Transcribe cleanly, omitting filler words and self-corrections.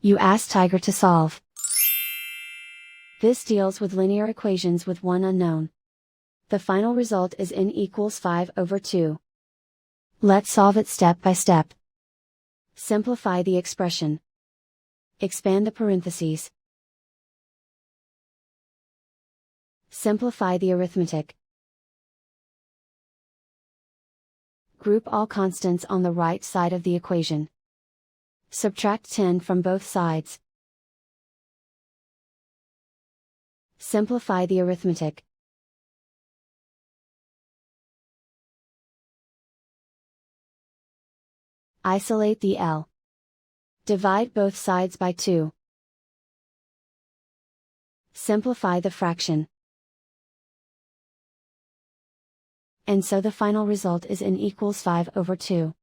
You ask Tiger to solve. This deals with linear equations with one unknown. The final result is n equals 5/2. Let's solve it step by step. Simplify the expression. Expand the parentheses. Simplify the arithmetic. Group all constants on the right side of the equation. Subtract 10 from both sides. Simplify the arithmetic. Isolate the L. Divide both sides by 2. Simplify the fraction. And so the final result is n equals 5/2.